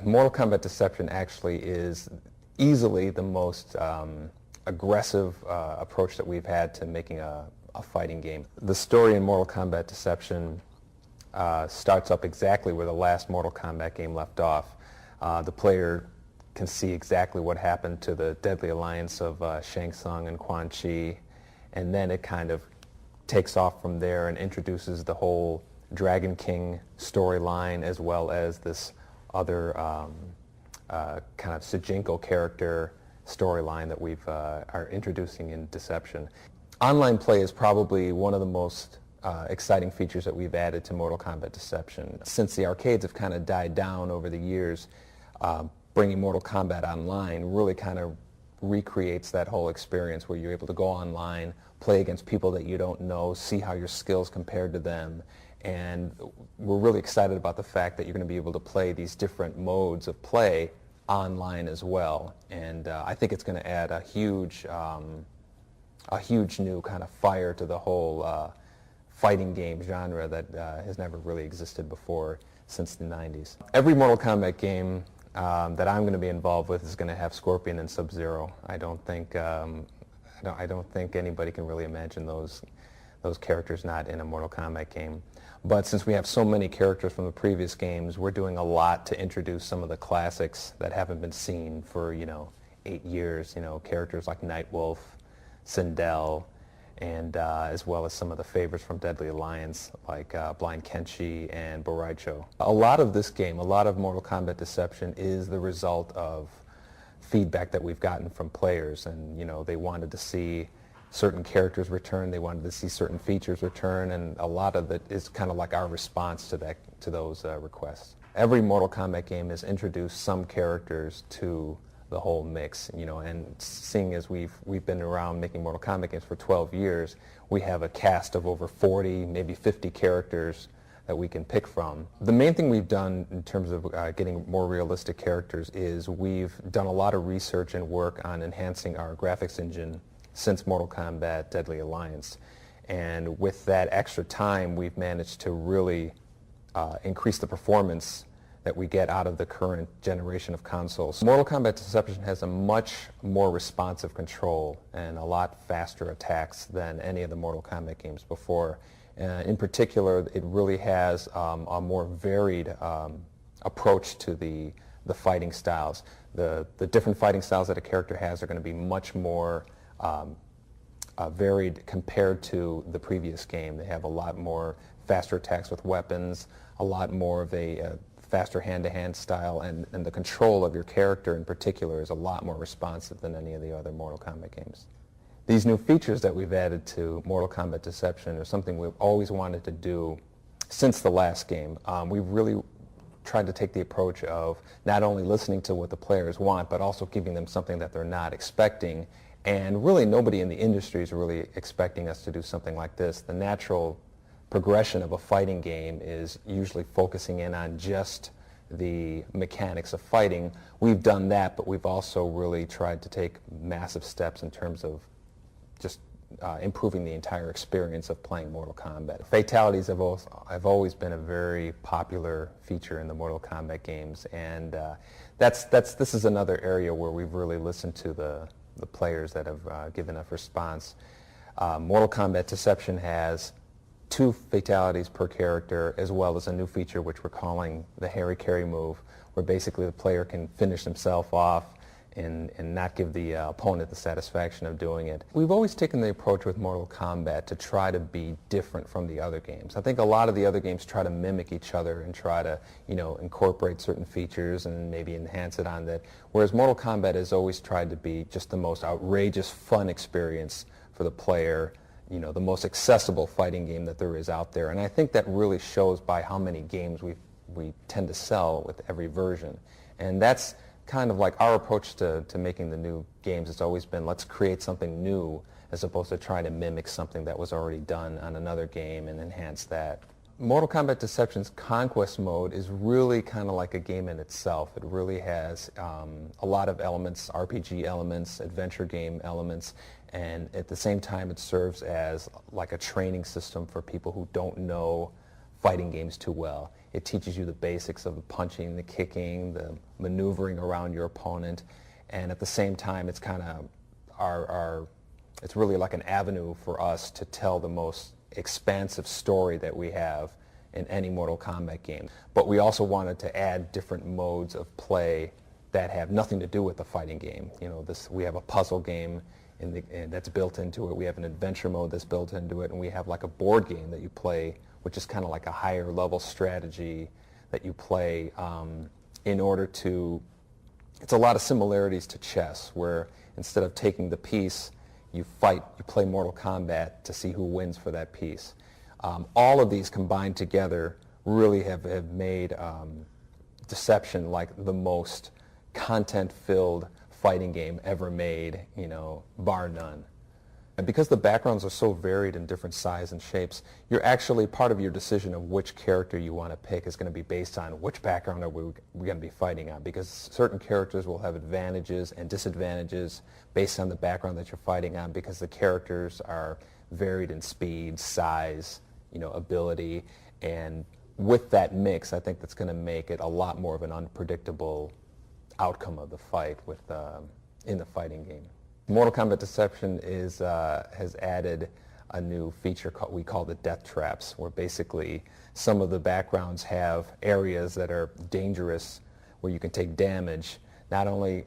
Mortal Kombat Deception actually is easily the most aggressive approach that we've had to making a fighting game. The story in Mortal Kombat Deception starts up exactly where the last Mortal Kombat game left off. The player can see exactly what happened to the deadly alliance of Shang Tsung and Quan Chi, and then it kind of takes off from there and introduces the whole Dragon King storyline as well as this other kind of Sujinko character storyline that we've are introducing in Deception. Online play is probably one of the most exciting features that we've added to Mortal Kombat Deception. Since the arcades have kind of died down over the years, bringing Mortal Kombat online really kind of recreates that whole experience where you're able to go online, play against people that you don't know, see how your skills compared to them. And we're really excited about the fact that you're going to be able to play these different modes of play online as well. And I think it's going to add a huge new kind of fire to the whole fighting game genre that has never really existed before since the 90s. Every Mortal Kombat game that I'm going to be involved with is going to have Scorpion and Sub-Zero. I don't think anybody can really imagine those characters not in a Mortal Kombat game. But since we have so many characters from the previous games, we're doing a lot to introduce some of the classics that haven't been seen for 8 years. Characters like Nightwolf, Sindel, and as well as some of the favorites from Deadly Alliance like Blind Kenshi and Boraicho. A lot of this game, a lot of Mortal Kombat Deception is the result of feedback that we've gotten from players, and they wanted to see certain characters return, they wanted to see certain features return, and a lot of it is kind of like our response to those requests. Every Mortal Kombat game has introduced some characters to the whole mix, and seeing as we've been around making Mortal Kombat games for 12 years, we have a cast of over 40, maybe 50 characters that we can pick from. The main thing we've done in terms of getting more realistic characters is we've done a lot of research and work on enhancing our graphics engine since Mortal Kombat Deadly Alliance. And with that extra time, we've managed to really increase the performance that we get out of the current generation of consoles. Mortal Kombat Deception has a much more responsive control and a lot faster attacks than any of the Mortal Kombat games before. In particular, it really has a more varied approach to the fighting styles. The different fighting styles that a character has are going to be much more varied compared to the previous game. They have a lot more faster attacks with weapons, a lot more of a faster hand-to-hand style, and the control of your character in particular is a lot more responsive than any of the other Mortal Kombat games. These new features that we've added to Mortal Kombat Deception are something we've always wanted to do since the last game. We've really tried to take the approach of not only listening to what the players want, but also giving them something that they're not expecting. And really nobody in the industry is really expecting us to do something like this. The natural progression of a fighting game is usually focusing in on just the mechanics of fighting. We've done that, but we've also really tried to take massive steps in terms of just improving the entire experience of playing Mortal Kombat. Fatalities have always been a very popular feature in the Mortal Kombat games, and this is another area where we've really listened to the players that have given us response. Mortal Kombat Deception has 2 fatalities per character, as well as a new feature which we're calling the Harry Carry move, where basically the player can finish himself off and not give the opponent the satisfaction of doing it. We've always taken the approach with Mortal Kombat to try to be different from the other games. I think a lot of the other games try to mimic each other and try to, incorporate certain features and maybe enhance it on that, whereas Mortal Kombat has always tried to be just the most outrageous, fun experience for the player, the most accessible fighting game that there is out there. And I think that really shows by how many games we tend to sell with every version. And that's kind of like our approach to making the new games. It's always been, let's create something new as opposed to trying to mimic something that was already done on another game and enhance that. Mortal Kombat Deception's Conquest mode is really kind of like a game in itself. It really has a lot of elements, RPG elements, adventure game elements, and at the same time it serves as like a training system for people who don't know fighting games too well. It teaches you the basics of the punching, the kicking, the maneuvering around your opponent, and at the same time, it's kind of it's really like an avenue for us to tell the most expansive story that we have in any Mortal Kombat game. But we also wanted to add different modes of play that have nothing to do with the fighting game. You know, we have a puzzle game and that's built into it. We have an adventure mode that's built into it, and we have like a board game that you play, which is kind of like a higher level strategy that you play in order to. It's a lot of similarities to chess, where instead of taking the piece, you play Mortal Kombat to see who wins for that piece. All of these combined together really have made Deception like the most content-filled fighting game ever made, you know, bar none. And because the backgrounds are so varied in different sizes and shapes, you're actually, part of your decision of which character you want to pick is going to be based on which background are we going to be fighting on, because certain characters will have advantages and disadvantages based on the background that you're fighting on, because the characters are varied in speed, size, you know, ability, and with that mix, I think that's going to make it a lot more of an unpredictable outcome of the fight in the fighting game. Mortal Kombat Deception has added a new feature we call the death traps, where basically some of the backgrounds have areas that are dangerous where you can take damage. Not only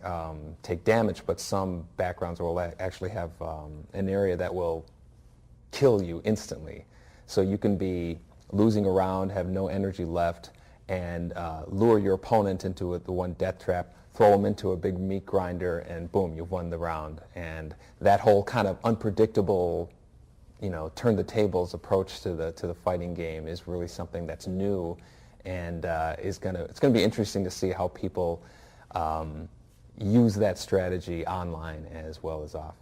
take damage, but some backgrounds will actually have an area that will kill you instantly. So you can be losing a round, have no energy left, and lure your opponent into the one death trap, throw them into a big meat grinder, and boom, you've won the round. And that whole kind of unpredictable, you know, turn the tables approach to the fighting game is really something that's new, and it's gonna be interesting to see how people use that strategy online as well as off.